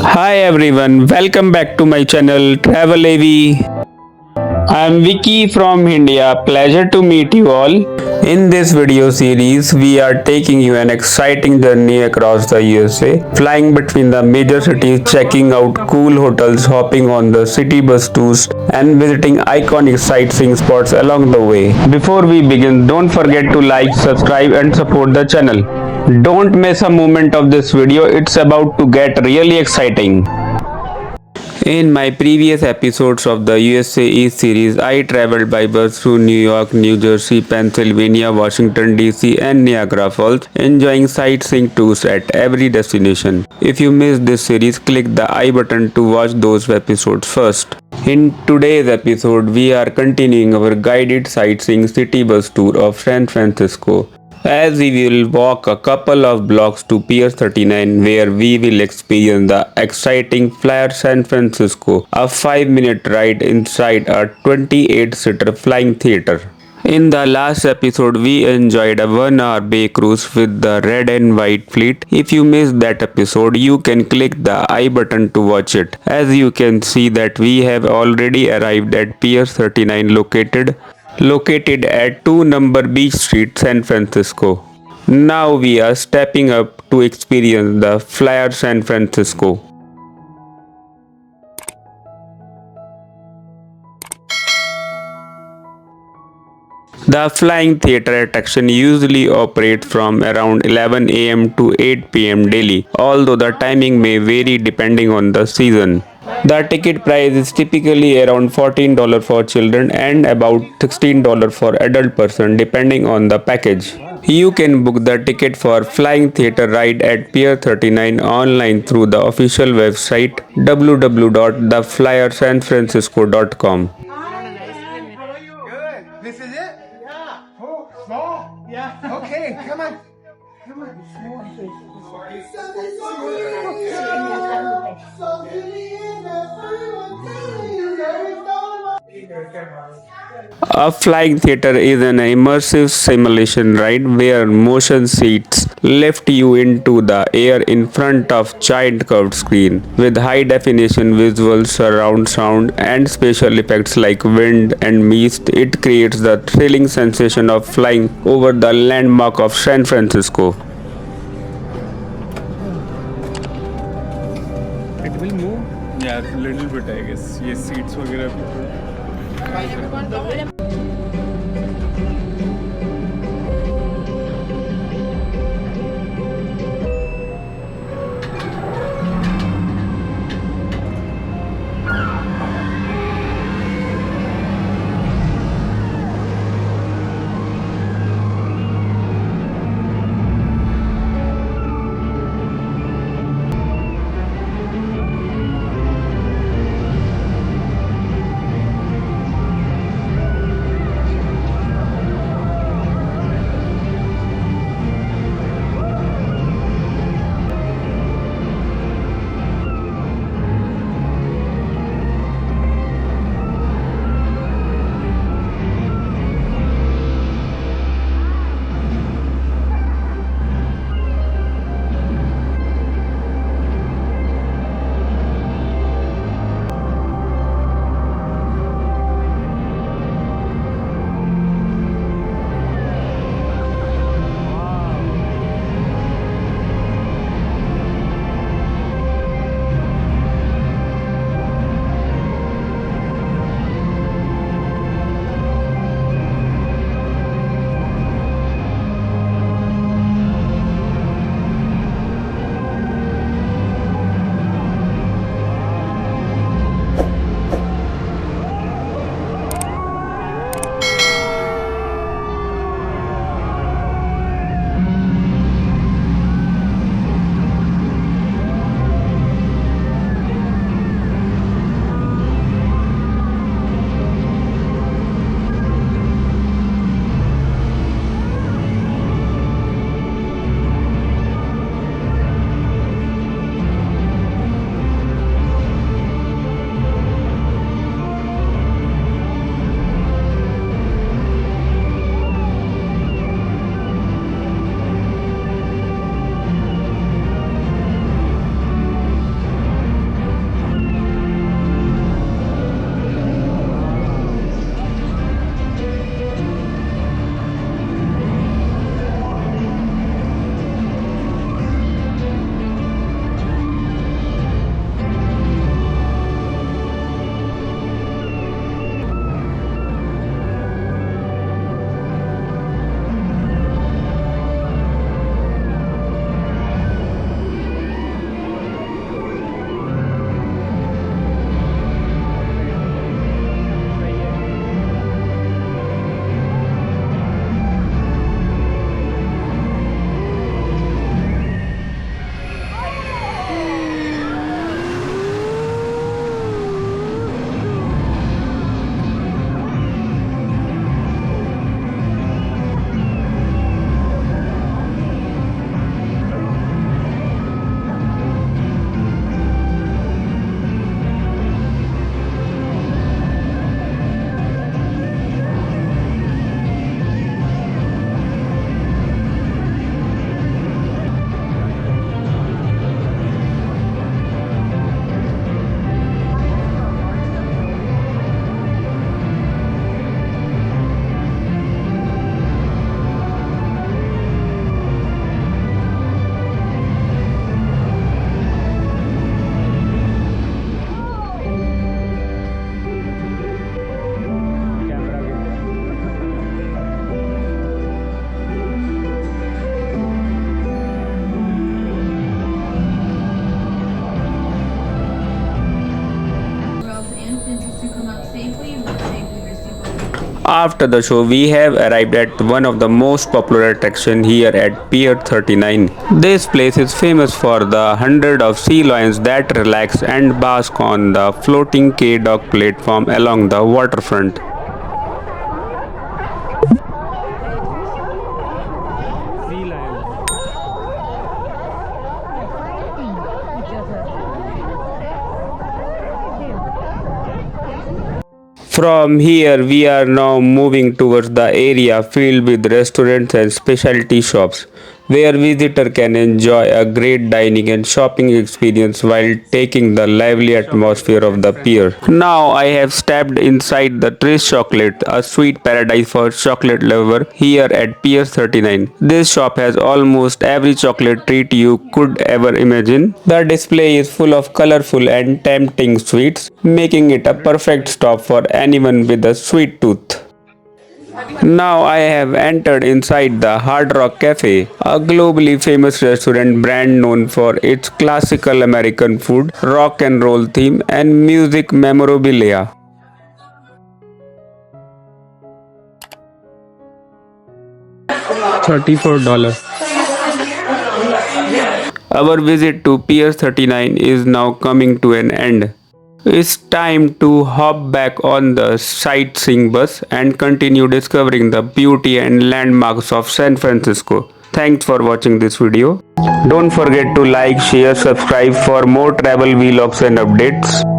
Hi everyone, welcome back to my channel travelav. I am Vicky from India. Pleasure to meet you all. In this video series, we are taking you an exciting journey across the USA, flying between the major cities, checking out cool hotels, hopping on the city bus tours, and visiting iconic sightseeing spots along the way. Before we begin, don't forget to like, subscribe, and support the channel. Don't miss a moment of this video, it's about to get really exciting. In my previous episodes of the USA East series, I traveled by bus through New York, New Jersey, Pennsylvania, Washington DC, and Niagara Falls, enjoying sightseeing tours at every destination. If you missed this series, click the I button to watch those episodes first. In today's episode, we are continuing our guided sightseeing city bus tour of San Francisco, as we will walk a couple of blocks to Pier 39 where we will experience the exciting Flyer San Francisco, a 5-minute ride inside a 28-seater flying theater. In the last episode, we enjoyed a 1-hour bay cruise with the red and white fleet. If you missed that episode, you can click the I button to watch it. As you can see that we have already arrived at Pier 39 located at 2 number Beach Street, San Francisco. Now we are stepping up to experience the Flyer San Francisco. The flying theater attraction usually operates from around 11 am to 8 pm daily, although the timing may vary depending on the season. The ticket price is typically around $14 for children and about $16 for adult person depending on the package. You can book the ticket for flying theater ride at Pier 39 online through the official website www.theflyersanfrancisco.com. This is it? Yeah. Oh, small? Yeah. Okay, come on. Come on. A flying theater is an immersive simulation ride where motion seats lift you into the air in front of giant curved screen with high definition visual surround sound and special effects like wind and mist. It creates the thrilling sensation of flying over the landmark of San Francisco. It will move? Yeah, a little bit, I guess. Yes, seats वगैरह After the show, we have arrived at one of the most popular attractions here at Pier 39. This place is famous for the hundred of sea lions that relax and bask on the floating K-Dog platform along the waterfront. From here, we are now moving towards the area filled with restaurants and specialty shops, where visitor can enjoy a great dining and shopping experience while taking the lively atmosphere of the pier. Now, I have stepped inside the Trace Chocolate, a sweet paradise for chocolate lover here at Pier 39. This shop has almost every chocolate treat you could ever imagine. The display is full of colorful and tempting sweets, making it a perfect stop for anyone with a sweet tooth. Now I have entered inside the Hard Rock Cafe, a globally famous restaurant brand known for its classical American food, rock and roll theme, and music memorabilia. $34. Our visit to Pier 39 is now coming to an end. It's time to hop back on the sightseeing bus and continue discovering the beauty and landmarks of San Francisco. Thanks for watching this video. Don't forget to like, share, subscribe for more travel vlogs and updates.